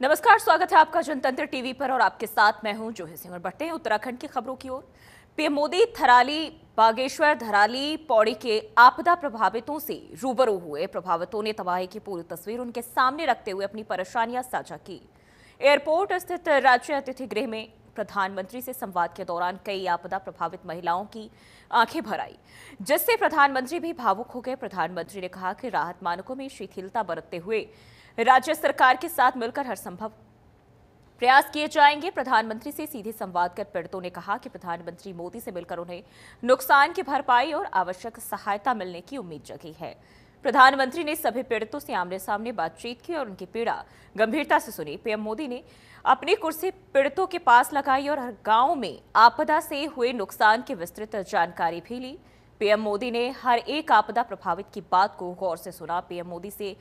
नमस्कार, स्वागत है आपका जनतंत्र टीवी पर और आपके साथ मैं हूं जूही सिंह। और बढ़ते हैं उत्तराखंड की खबरों की ओर। पीएम मोदी थराली, बागेश्वर, धराली, पौड़ी के आपदा प्रभावितों से रूबरू हुए। प्रभावितों ने तबाही की पूरी तस्वीर उनके सामने रखते हुए अपनी परेशानियां साझा की। एयरपोर्ट स्थित राज्य अतिथि गृह में प्रधानमंत्री से संवाद के दौरान कई आपदा प्रभावित महिलाओं की आंखें भर आई, जिससे प्रधानमंत्री भी भावुक हो गए। प्रधानमंत्री ने कहा कि राहत मानकों में शिथिलता बरतते हुए राज्य सरकार के साथ मिलकर हर संभव प्रयास किए जाएंगे। प्रधानमंत्री से सीधे संवाद कर पीड़ितों ने कहा कि प्रधानमंत्री मोदी से मिलकर उन्हें नुकसान की भरपाई और आवश्यक सहायता मिलने की उम्मीद जगी है। प्रधानमंत्री ने सभी पीड़ितों से आमने सामने बातचीत की और उनकी पीड़ा गंभीरता से सुनी। पीएम मोदी ने अपनी कुर्सी पीड़ितों के पास लगाई और हर गांव में आपदा से हुए नुकसान की विस्तृत जानकारी भी ली। पीएम मोदी ने हर एक आपदा प्रभावित की बात को गौर से सुना। पीएम मोदी से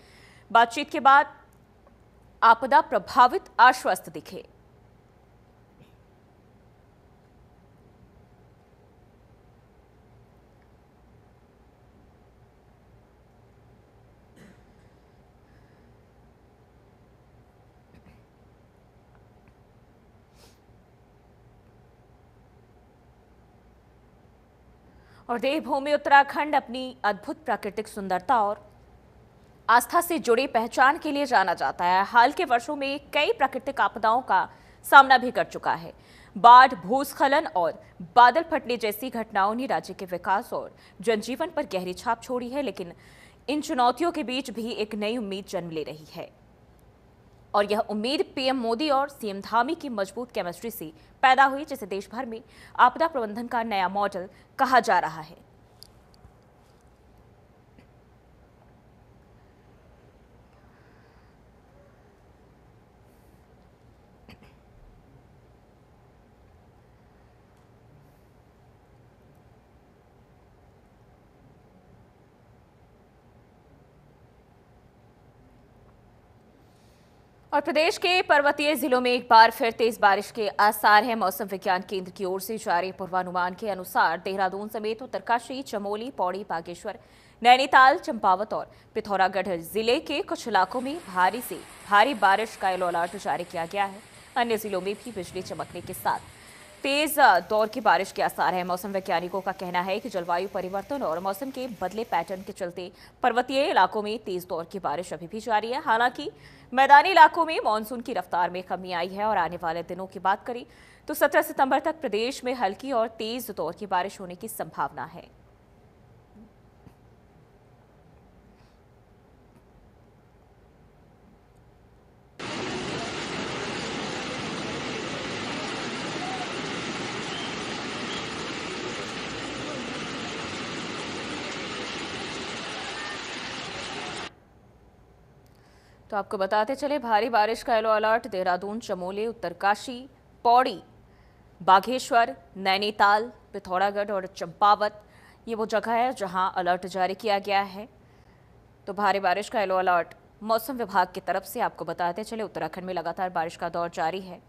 बातचीत के बाद आपदा प्रभावित आश्वस्त दिखे। और देवभूमि उत्तराखंड अपनी अद्भुत प्राकृतिक सुंदरता और आस्था से जुड़ी पहचान के लिए जाना जाता है। हाल के वर्षों में कई प्राकृतिक आपदाओं का सामना भी कर चुका है। बाढ़, भूस्खलन और बादल फटने जैसी घटनाओं ने राज्य के विकास और जनजीवन पर गहरी छाप छोड़ी है, लेकिन इन चुनौतियों के बीच भी एक नई उम्मीद जन्म ले रही है। और यह उम्मीद पीएम मोदी और सीएम धामी की मजबूत केमिस्ट्री से पैदा हुई, जिसे देश भर में आपदा प्रबंधन का नया मॉडल कहा जा रहा है। और प्रदेश के पर्वतीय जिलों में एक बार फिर तेज बारिश के आसार हैं। मौसम विज्ञान केंद्र की ओर से जारी पूर्वानुमान के अनुसार देहरादून समेत उत्तरकाशी, चमोली, पौड़ी, बागेश्वर, नैनीताल, चंपावत और पिथौरागढ़ जिले के कुछ इलाकों में भारी से भारी बारिश का येलो अलर्ट जारी किया गया है। अन्य जिलों में भी बिजली चमकने के साथ तेज दौर की बारिश के आसार है। मौसम वैज्ञानिकों का कहना है कि जलवायु परिवर्तन और मौसम के बदले पैटर्न के चलते पर्वतीय इलाकों में तेज दौर की बारिश अभी भी जारी है। हालांकि मैदानी इलाकों में मानसून की रफ्तार में कमी आई है। और आने वाले दिनों की बात करें तो 17 सितंबर तक प्रदेश में हल्की और तेज दौर की बारिश होने की संभावना है। तो आपको बताते चले, भारी बारिश का येलो अलर्ट देहरादून, चमोली, उत्तरकाशी, पौड़ी, बागेश्वर, नैनीताल, पिथौरागढ़ और चंपावत ये वो जगह है जहां अलर्ट जारी किया गया है। तो भारी बारिश का येलो अलर्ट मौसम विभाग की तरफ से आपको बताते चले। उत्तराखंड में लगातार बारिश का दौर जारी है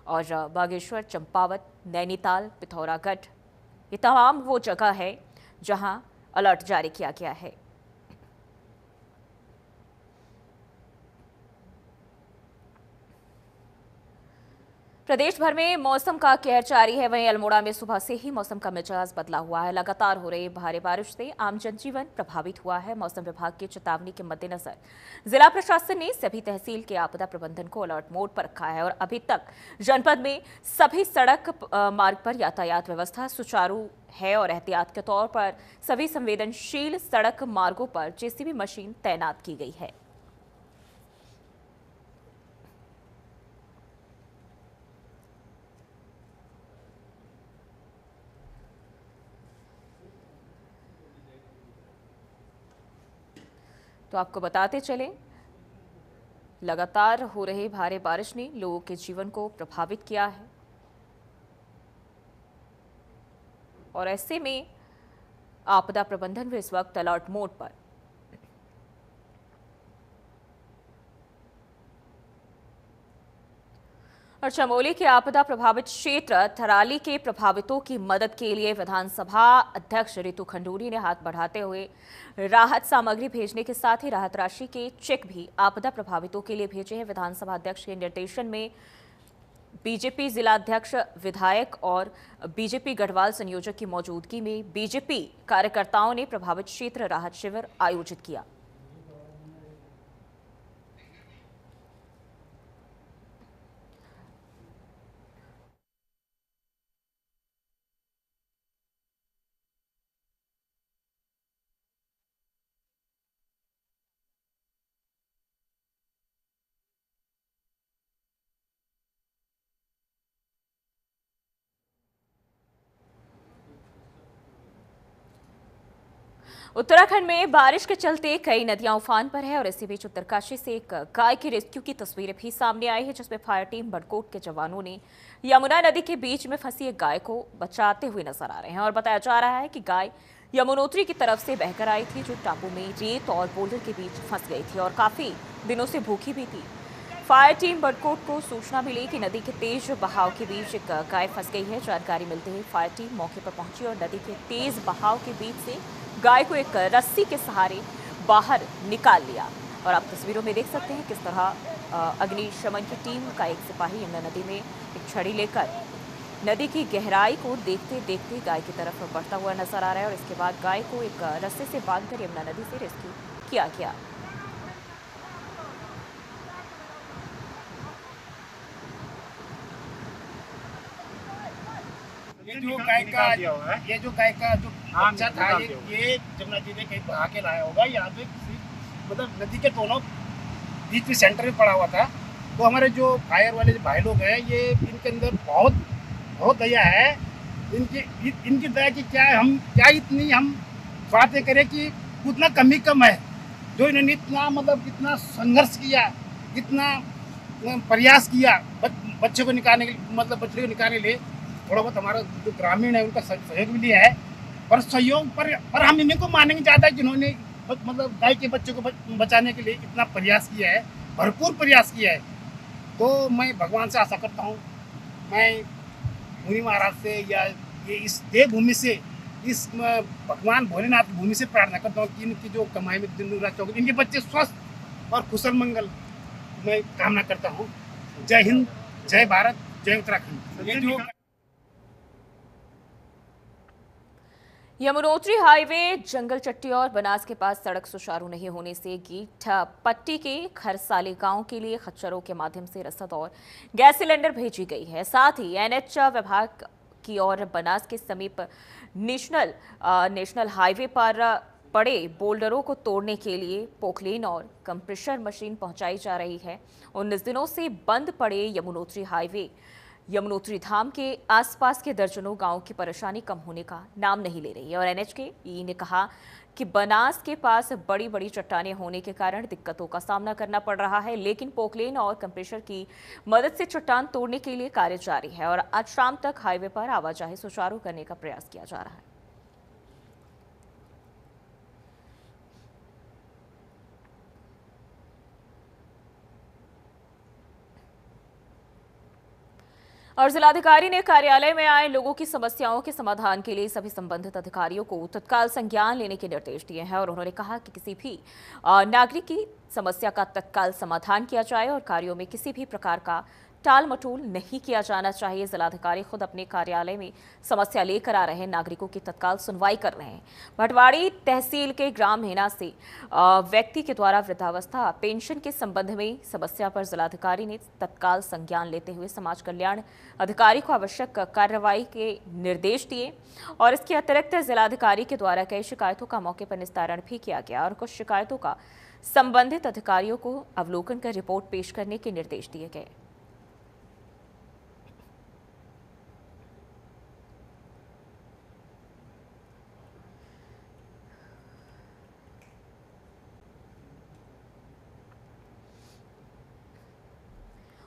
और बागेश्वर, चंपावत, नैनीताल, पिथौरागढ़ ये तमाम वो जगह है जहां अलर्ट जारी किया गया है। प्रदेश भर में मौसम का कहर जारी है। वहीं अल्मोड़ा में सुबह से ही मौसम का मिजाज बदला हुआ है। लगातार हो रही भारी बारिश से आम जनजीवन प्रभावित हुआ है। मौसम विभाग की चेतावनी के मद्देनजर जिला प्रशासन ने सभी तहसील के आपदा प्रबंधन को अलर्ट मोड पर रखा है और अभी तक जनपद में सभी सड़क मार्ग पर यातायात व्यवस्था सुचारू है और एहतियात के तौर पर सभी संवेदनशील सड़क मार्गों पर जेसीबी मशीन तैनात की गई है। तो आपको बताते चले, लगातार हो रही भारी बारिश ने लोगों के जीवन को प्रभावित किया है और ऐसे में आपदा प्रबंधन भी इस वक्त अलर्ट मोड पर। और चमोली के आपदा प्रभावित क्षेत्र थराली के प्रभावितों की मदद के लिए विधानसभा अध्यक्ष रितु खंडूरी ने हाथ बढ़ाते हुए राहत सामग्री भेजने के साथ ही राहत राशि के चेक भी आपदा प्रभावितों के लिए भेजे हैं। विधानसभा अध्यक्ष के निर्देशन में बीजेपी जिलाध्यक्ष, विधायक और बीजेपी गढ़वाल संयोजक की मौजूदगी में बीजेपी कार्यकर्ताओं ने प्रभावित क्षेत्र राहत शिविर आयोजित किया। उत्तराखंड में बारिश के चलते कई नदियां उफान पर है और इसी बीच उत्तरकाशी से एक गाय की रेस्क्यू की तस्वीरें भी सामने आई है, जिसमें फायर टीम बड़कोट के जवानों ने यमुना नदी के बीच में फंसी एक गाय को बचाते हुए नजर आ रहे हैं। और बताया जा रहा है कि गाय यमुनोत्री की तरफ से बहकर आई थी, जो टापू में रेत और बोल्डर के बीच फंस गई थी और काफी दिनों से भूखी भी थी। फायर टीम बड़कोट को सूचना मिली कि नदी के तेज बहाव के बीच एक गाय फंस गई है। जानकारी मिलते ही फायर टीम मौके पर पहुंची और नदी के तेज बहाव के बीच से गाय को एक रस्सी के सहारे बाहर निकाल लिया। और आप तस्वीरों में देख सकते हैं किस तरह अग्निशमन की टीम का एक सिपाही यमुना नदी में एक छड़ी लेकर नदी की गहराई को देखते देखते गाय की तरफ बढ़ता हुआ नजर आ रहा है और इसके बाद गाय को एक रस्से से बांधकर यमुना नदी से रेस्क्यू किया गया। ये जो गाय का जो बच्चा था, ये जमुना जी ने कहीं बहा के लाया होगा। यहाँ पे किसी मतलब नदी के दोनों बीच में सेंटर में पड़ा हुआ था। तो हमारे जो फायर वाले जो भाई लोग हैं, ये इनके अंदर बहुत बहुत दया है। इनकी दया की क्या इतनी हम बातें करें कि उतना कमी कम है। जो इन्होंने इतना मतलब इतना संघर्ष किया, इतना प्रयास किया बच्चे को निकालने के लिए, मतलब बच्चे को निकालने के लिए थोड़ा बहुत हमारा जो ग्रामीण है उनका सहयोग भी लिया है। पर सहयोग पर हम इन्हीं को मानेंगे ज़्यादा, जिन्होंने मतलब गाय के बच्चों को बचाने के लिए इतना प्रयास किया है, भरपूर प्रयास किया है। तो मैं भगवान से आशा करता हूँ, मैं मुनि महाराज से या ये इस देवभूमि से, इस भगवान भोलेनाथ की भूमि से प्रार्थना करता हूँ कि इनकी जो कमाई में दिन रात चौकी, इनके बच्चे स्वस्थ और कुशल मंगल मैं कामना करता हूँ। जय हिंद, जय भारत, जय उत्तराखंड। यमुनोत्री हाईवे जंगल चट्टी और बनास के पास सड़क सुचारू नहीं होने से गीठ पट्टी के खरसाली गांव के लिए खच्चरों के माध्यम से रसद और गैस सिलेंडर भेजी गई है। साथ ही एनएच विभाग की ओर बनास के समीप नेशनल हाईवे पर पड़े बोल्डरों को तोड़ने के लिए पोकलेन और कंप्रेशर मशीन पहुंचाई जा रही है। 19 दिनों से बंद पड़े यमुनोत्री हाईवे यमुनोत्री धाम के आसपास के दर्जनों गांवों की परेशानी कम होने का नाम नहीं ले रही है और एनएच के ई ने कहा कि बनास के पास बड़ी बड़ी चट्टानें होने के कारण दिक्कतों का सामना करना पड़ रहा है, लेकिन पोकलेन और कंप्रेशर की मदद से चट्टान तोड़ने के लिए कार्य जारी है और आज शाम तक हाईवे पर आवाजाही सुचारू करने का प्रयास किया जा रहा है। और जिलाधिकारी ने कार्यालय में आए लोगों की समस्याओं के समाधान के लिए सभी संबंधित अधिकारियों को तत्काल संज्ञान लेने के निर्देश दिए हैं और उन्होंने कहा कि किसी भी नागरिक की समस्या का तत्काल समाधान किया जाए और कार्यों में किसी भी प्रकार का टाल मटोल नहीं किया जाना चाहिए। जिलाधिकारी खुद अपने कार्यालय में समस्या लेकर आ रहे नागरिकों की तत्काल सुनवाई कर रहे हैं। भटवाड़ी तहसील के ग्राम हेना से व्यक्ति के द्वारा वृद्धावस्था पेंशन के संबंध में समस्या पर जिलाधिकारी ने तत्काल संज्ञान लेते हुए समाज कल्याण अधिकारी को आवश्यक कार्रवाई के निर्देश दिए और इसके अतिरिक्त जिलाधिकारी के द्वारा कई शिकायतों का मौके पर निस्तारण भी किया गया और कुछ शिकायतों का संबंधित अधिकारियों को अवलोकन कर रिपोर्ट पेश करने के निर्देश दिए गए।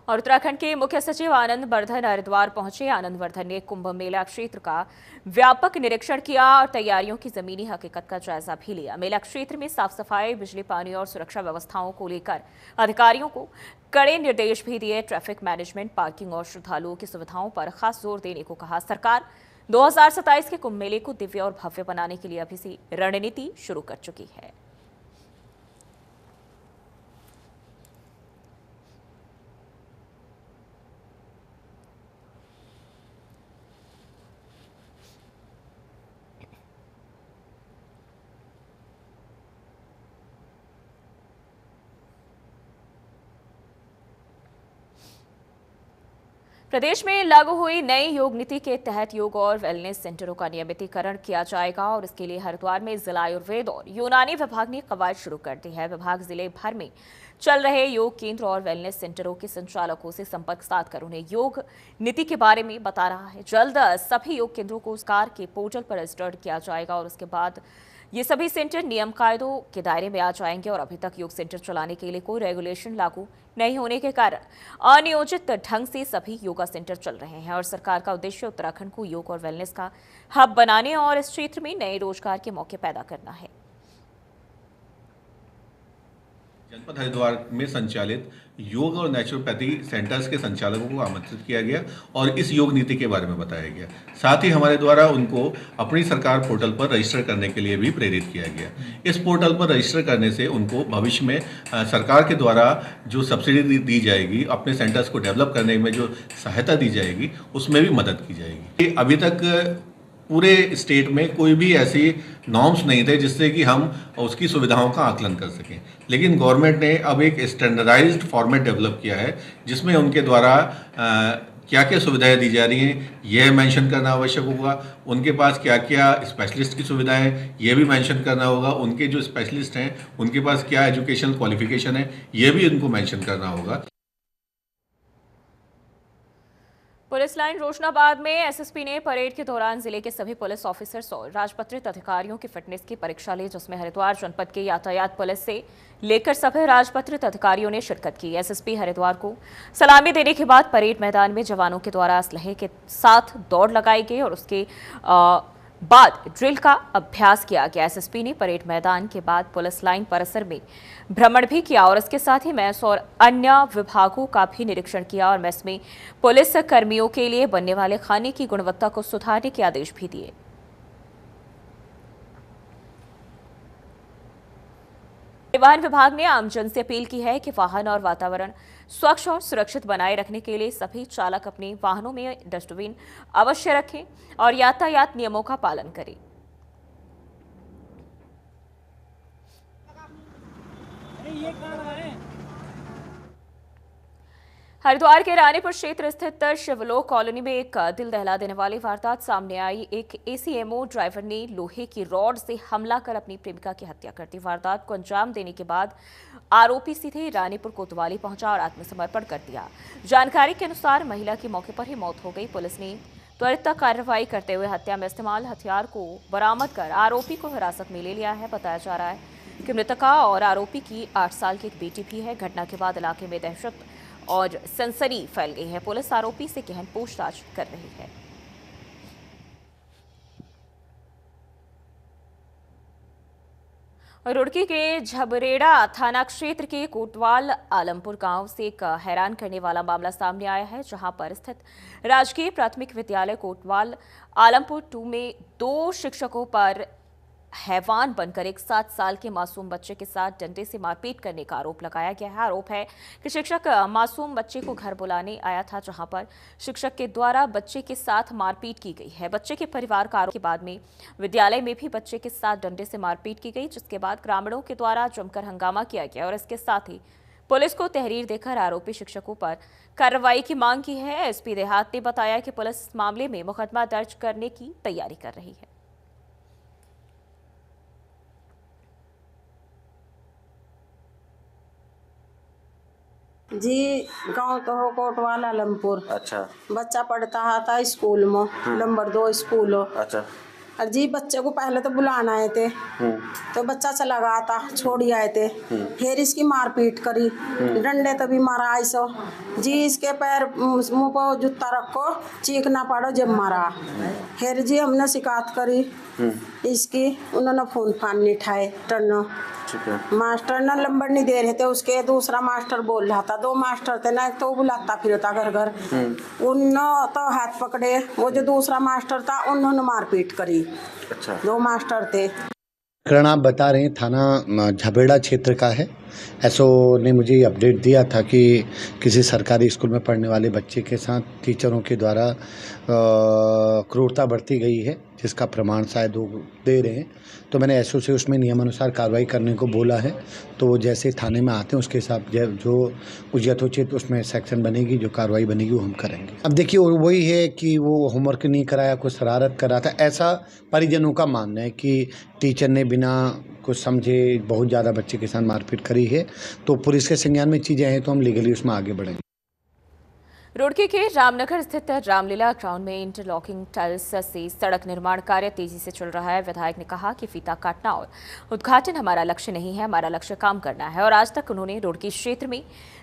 और उत्तराखंड के मुख्य सचिव आनंद वर्धन हरिद्वार पहुंचे। आनंद वर्धन ने कुंभ मेला क्षेत्र का व्यापक निरीक्षण किया और तैयारियों की जमीनी हकीकत का जायजा भी लिया। मेला क्षेत्र में साफ सफाई, बिजली, पानी और सुरक्षा व्यवस्थाओं को लेकर अधिकारियों को कड़े निर्देश भी दिए। ट्रैफिक मैनेजमेंट, पार्किंग और श्रद्धालुओं की सुविधाओं पर खास जोर देने को कहा। सरकार 2027 के कुंभ मेले को दिव्य और भव्य बनाने के लिए अभी से रणनीति शुरू कर चुकी है। प्रदेश में लागू हुई नई योग नीति के तहत योग और वेलनेस सेंटरों का नियमितीकरण किया जाएगा और इसके लिए हरिद्वार में जिला आयुर्वेद और यूनानी विभाग ने कवायद शुरू कर दी है। विभाग जिले भर में चल रहे योग केंद्र और वेलनेस सेंटरों के संचालकों से संपर्क साधकर उन्हें योग नीति के बारे में बता रहा है। जल्द सभी योग केंद्रों को सरकार के पोर्टल पर रजिस्टर्ड किया जाएगा और उसके बाद ये सभी सेंटर नियम कायदों के दायरे में आ जाएंगे। और अभी तक योग सेंटर चलाने के लिए कोई रेगुलेशन लागू नहीं होने के कारण अनियोजित ढंग से सभी योगा सेंटर चल रहे हैं और सरकार का उद्देश्य उत्तराखंड को योग और वेलनेस का हब बनाने और इस क्षेत्र में नए रोजगार के मौके पैदा करना है। जनपद हरिद्वार में संचालित योग और नेचुरोपैथी सेंटर्स के संचालकों को आमंत्रित किया गया और इस योग नीति के बारे में बताया गया। साथ ही हमारे द्वारा उनको अपनी सरकार पोर्टल पर रजिस्टर करने के लिए भी प्रेरित किया गया। इस पोर्टल पर रजिस्टर करने से उनको भविष्य में सरकार के द्वारा जो सब्सिडी दी जाएगी, अपने सेंटर्स को डेवलप करने में जो सहायता दी जाएगी, उसमें भी मदद की जाएगी। अभी तक पूरे स्टेट में कोई भी ऐसी नॉर्म्स नहीं थे जिससे कि हम उसकी सुविधाओं का आकलन कर सकें, लेकिन गवर्नमेंट ने अब एक स्टैंडर्डाइज्ड फॉर्मेट डेवलप किया है जिसमें उनके द्वारा क्या क्या सुविधाएं दी जा रही हैं यह मेंशन करना आवश्यक होगा। उनके पास क्या क्या स्पेशलिस्ट की सुविधाएं हैं यह भी मेंशन करना होगा। उनके जो स्पेशलिस्ट हैं उनके पास क्या एजुकेशनल क्वालिफिकेशन है यह भी उनको मेंशन करना होगा। पुलिस लाइन रोशनाबाद में एसएसपी ने परेड के दौरान जिले के सभी पुलिस ऑफिसर्स और राजपत्रित अधिकारियों की फिटनेस की परीक्षा ली, जिसमें हरिद्वार जनपद के यातायात पुलिस से लेकर सभी राजपत्रित अधिकारियों ने शिरकत की। एसएसपी हरिद्वार को सलामी देने के बाद परेड मैदान में जवानों के द्वारा असलहे के साथ दौड़ लगाई गई और उसके बाद ड्रिल का अभ्यास किया गया। एसएसपी ने परेड मैदान के बाद पुलिस लाइन परिसर में भ्रमण भी किया और इसके साथ ही मेस और अन्य विभागों का भी निरीक्षण किया और मेस में पुलिस कर्मियों के लिए बनने वाले खाने की गुणवत्ता को सुधारने के आदेश भी दिए। परिवहन विभाग ने आमजन से अपील की है कि वाहन और वातावरण स्वच्छ और सुरक्षित बनाए रखने के लिए सभी चालक अपने वाहनों में डस्टबिन अवश्य रखें और यातायात नियमों का पालन करें। हरिद्वार के रानीपुर क्षेत्र स्थित शिवलोक कॉलोनी में एक दिल दहला देने वाली वारदात सामने आई। एक एसीएमओ ड्राइवर ने लोहे की रॉड से हमला कर अपनी प्रेमिका की हत्या कर दी। वारदात को अंजाम देने के बाद आरोपी सीधे रानीपुर कोतवाली पहुंचा और आत्मसमर्पण कर दिया। जानकारी के अनुसार महिला की मौके पर ही मौत हो गई। पुलिस ने त्वरित कार्रवाई करते हुए हत्या में इस्तेमाल हथियार को बरामद कर आरोपी को हिरासत में ले लिया है। बताया जा रहा है कि मृतका और आरोपी की 8 साल की एक बेटी भी है। घटना के बाद इलाके में दहशत और सनसनी फैल गई है। पुलिस आरोपी से गहन पूछताछ कर रही है। रुड़की के झबरेड़ा थाना क्षेत्र के कोतवाल आलमपुर गांव से एक हैरान करने वाला मामला सामने आया है, जहां पर स्थित राजकीय प्राथमिक विद्यालय कोतवाल आलमपुर 2 में 2 शिक्षकों पर हैवान बनकर एक 7 साल के मासूम बच्चे के साथ डंडे से मारपीट करने का आरोप लगाया गया है। आरोप है कि शिक्षक मासूम बच्चे को घर बुलाने आया था, जहां पर शिक्षक के द्वारा बच्चे के साथ मारपीट की गई है। बच्चे के परिवार का आरोप के बाद में विद्यालय में भी बच्चे के साथ डंडे से मारपीट की गई, जिसके बाद ग्रामीणों के द्वारा जमकर हंगामा किया गया और इसके साथ ही पुलिस को तहरीर देकर आरोपी शिक्षकों पर कार्रवाई की मांग की है। एसपी देहात ने बताया कि पुलिस इस मामले में मुकदमा दर्ज करने की तैयारी कर रही है। जी, गांव तो हो कोटवाल आलमपुर। अच्छा। बच्चा पढ़ता था स्कूल में, नंबर 2 स्कूल हो। अच्छा। और जी बच्चे को पहले तो बुलाना आए थे, तो बच्चा चला गया था, छोड़ ही आए थे। फिर इसकी मारपीट करी, डंडे तभी मारा ऐसो जी, इसके पैर मुंह पर जूता रखो, चीखना पड़ो जब मारा। फिर जी हमने शिकायत करी इसकी, उन्होंने फोन फान नहीं उठाए। टर्नो मास्टर ना नंबर नहीं दे रहे थे उसके, दूसरा मास्टर बोल रहा था। 2 मास्टर थे ना, एक तो बुलाता फिरता घर घर, उन्होंने तो हाथ पकड़े, वो जो दूसरा मास्टर था उन्होंने मारपीट करी। अच्छा। 2 मास्टर थे। प्रकरण आप बता रहे हैं थाना झबेड़ा क्षेत्र का है। एसओ ने मुझे अपडेट दिया था कि किसी सरकारी स्कूल में पढ़ने वाले बच्चे के साथ टीचरों के द्वारा क्रूरता बरती गई है, जिसका प्रमाण शायद वो दे रहे हैं। तो मैंने एसओ से उसमें नियमानुसार कार्रवाई करने को बोला है। तो वो जैसे थाने में आते हैं उसके हिसाब जो यथोचित उसमें सेक्शन बनेगी, जो कार्रवाई बनेगी वो हम करेंगे। अब देखिए वही है कि वो होमवर्क नहीं कराया, कोई शरारत कर रहा था, ऐसा परिजनों का मानना है कि टीचर ने बिना कुछ समझे बहुत ज़्यादा बच्चे के साथ मारपीट करी है। तो पुलिस के संज्ञान में चीज़ें हैं तो हम लीगली उसमें आगे बढ़ेंगे। रुड़की के रामनगर स्थित रामलीला ग्राउंड में इंटरलॉकिंग टाइल्स से सड़क निर्माण कार्य तेजी से चल रहा है। विधायक ने कहा कि फीता काटना और उद्घाटन हमारा लक्ष्य नहीं है, हमारा लक्ष्य काम करना है। और आज तक उन्होंने रुड़की क्षेत्र में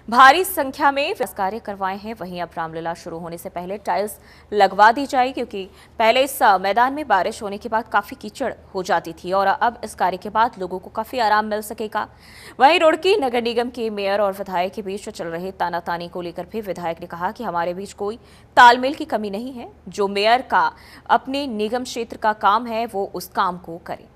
भारी संख्या में विकास कार्य करवाए हैं। वहीं अब रामलीला शुरू होने से पहले टाइल्स लगवा दी जाए, क्योंकि पहले इस मैदान में बारिश होने के बाद काफी कीचड़ हो जाती थी और अब इस कार्य के बाद लोगों को काफी आराम मिल सकेगा। वहीं रुड़की नगर निगम के मेयर और विधायक के बीच चल रहे तानातानी को लेकर भी विधायक ने कहा कि हमारे बीच कोई तालमेल की कमी नहीं है। जो मेयर का अपने निगम क्षेत्र का काम है वो उस काम को करे।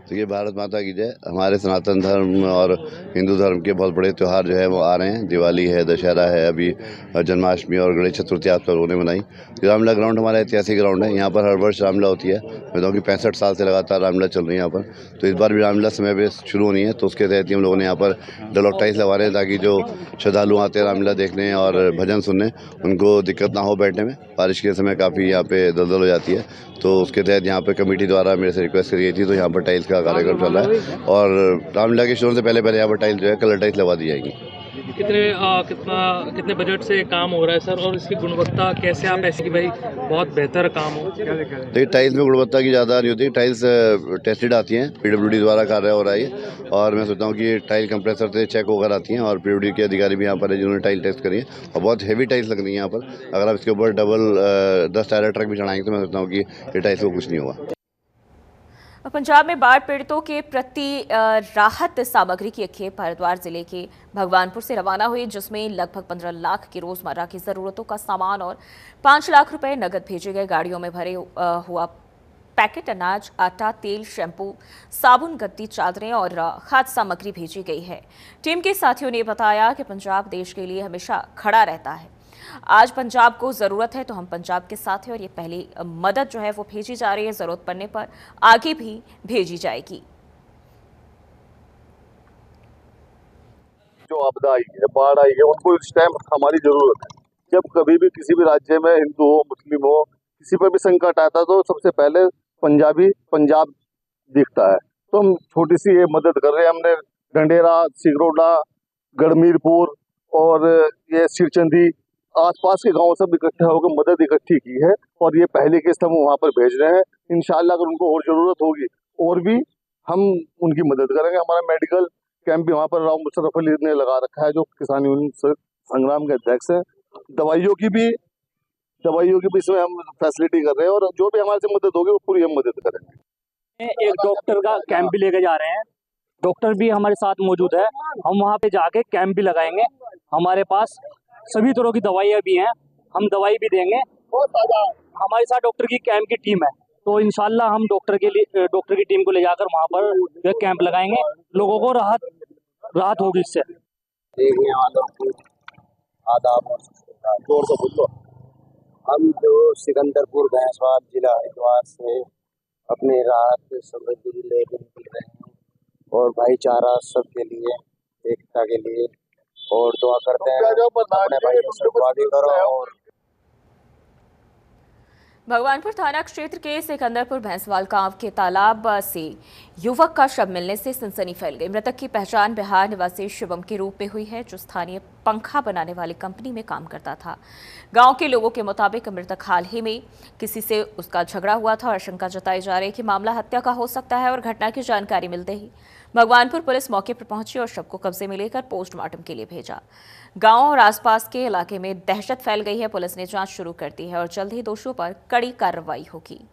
देखिए, भारत माता की जय। हमारे सनातन धर्म और हिंदू धर्म के बहुत बड़े त्यौहार जो है वो आ रहे हैं। दिवाली है, दशहरा है, अभी जन्माष्टमी और गणेश चतुर्थी आप पर होने मनाई। रामलीला ग्राउंड हमारा ऐतिहासिक ग्राउंड है। यहाँ पर हर वर्ष रामलीला होती है। मैं बताऊँ कि 65 साल से लगातार रामलीला चल रही है यहाँ पर। तो इस बार भी रामलीला समय पर शुरू होनी है, तो उसके तहत ही हम लोगों ने यहाँ पर डलॉक टाइल्स लगा रहे हैं, ताकि जो श्रद्धालु आते हैं रामलीला देखने और भजन सुनने, उनको दिक्कत ना हो बैठने में। बारिश के समय काफ़ी यहाँ पे दलदल हो जाती है, तो उसके तहत यहाँ पे कमेटी द्वारा मेरे से रिक्वेस्ट करी गई थी, तो यहाँ पर टाइल्स का कार्यक्रम चल रहा है। और रामलीला के शुरू से पहले यहाँ पर टाइल्स जो है कलर टाइल्स लगा दी जाएगी। कितने बजट से काम हो रहा है सर, और इसकी गुणवत्ता कैसे आप ऐसे कि भाई बहुत बेहतर काम हो? देखिए, टाइल्स में गुणवत्ता की ज़्यादा नहीं होती। टाइल्स टेस्टेड आती हैं, PWD द्वारा कार्य हो रहा है। और मैं सोचता हूँ कि टाइल कंप्रेसर से चेक होकर आती हैं, और PWD के अधिकारी भी यहाँ पर है जिन्होंने टाइल टेस्ट करी है, और बहुत हेवी टाइल्स लग रही है यहाँ पर। अगर आप इसके ऊपर डबल 10 टायर ट्रक भी चढ़ाएंगे तो मैं सोचता हूँ कि ये टाइल्स को कुछ नहीं होगा। पंजाब में बाढ़ पीड़ितों के प्रति राहत सामग्री की एक खेप हरिद्वार जिले के भगवानपुर से रवाना हुई, जिसमें लगभग 15 लाख की रोजमर्रा की जरूरतों का सामान और 5 लाख रुपए नगद भेजे गए। गाड़ियों में भरे हुआ पैकेट अनाज, आटा, तेल, शैम्पू, साबुन, गद्दी, चादरें और खाद्य सामग्री भेजी गई है। टीम के साथियों ने बताया कि पंजाब देश के लिए हमेशा खड़ा रहता है। आज पंजाब को जरूरत है तो हम पंजाब के साथ हैं, और ये पहली मदद जो है वो भेजी जा रही है। जरूरत पड़ने पर आगे भी भेजी जाएगी। जो आपदा आई है, बाढ़ आई है, उनको इस टाइम हमारी जरूरत है। जब कभी भी किसी भी राज्य में हिंदू हो, मुस्लिम हो, किसी पर भी संकट आता है तो सबसे पहले पंजाब दिखता है। तो हम छोटी सी ये मदद कर रहे हैं। हमने ढंडेरा, सिगरोडा, गढ़मीरपुर और ये सिरचंदी, आसपास के गांव सब इकट्ठा होकर मदद इकट्ठी की है, और ये पहली किस्त हम वहाँ पर भेज रहे हैं। इंशाल्लाह अगर उनको और जरूरत होगी और भी हम उनकी मदद करेंगे। हमारा मेडिकल कैंप भी वहाँ पर राव मुशर्रफ अली ने लगा रखा है, जो किसान यूनियन संग्राम के अध्यक्ष हैं। दवाइयों की भी इसमें हम फैसिलिटी कर रहे हैं, और जो भी हमारे से मदद होगी वो पूरी हम मदद करेंगे। एक डॉक्टर का कैंप भी लेके जा रहे हैं, डॉक्टर भी हमारे साथ मौजूद है। हम वहाँ पे जाके कैंप भी लगाएंगे। हमारे पास सभी तरह की दवाइयाँ भी हैं, हम दवाई भी देंगे। हमारे साथ डॉक्टर की कैंप की टीम है, तो इंशाल्लाह हम डॉक्टर की टीम को ले जाकर वहाँ पर कैंप लगाएंगे। लोगों को राहत होगी इससे। देखने वालों को आदाब और जोर से बोलो। हम जो सिकंदरपुर भैंसवाल जिला हरिद्वार से अपनी राहत समृद्धि लेकर निकल रहे हैं, और भाईचारा सबके लिए, एकता के लिए, और दुआ करते हैं अपने भाइयों से दुआ भी करो। और भगवानपुर थाना क्षेत्र के सिकंदरपुर भैंसवाल गांव के तालाब से युवक का शव मिलने से सनसनी फैल गई। मृतक की पहचान बिहार निवासी शिवम के रूप में हुई है, जो स्थानीय पंखा बनाने वाली कंपनी में काम करता था। गांव के लोगों के मुताबिक मृतक हाल ही में किसी से उसका झगड़ा हुआ था और आशंका जताई जा रही है कि मामला हत्या का हो सकता है। और घटना की जानकारी मिलते ही भगवानपुर पुलिस मौके पर पहुंची और शव को कब्जे में लेकर पोस्टमार्टम के लिए भेजा। गांव और आसपास के इलाके में दहशत फैल गई है। पुलिस ने जांच शुरू कर दी है और जल्द ही दोषियों पर कड़ी कार्रवाई होगी।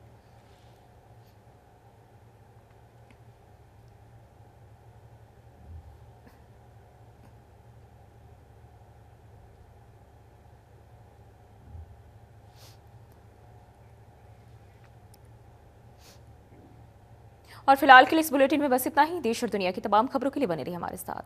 और फिलहाल के लिए इस बुलेटिन में बस इतना ही। देश और दुनिया की तमाम खबरों के लिए बने रहिए हमारे साथ।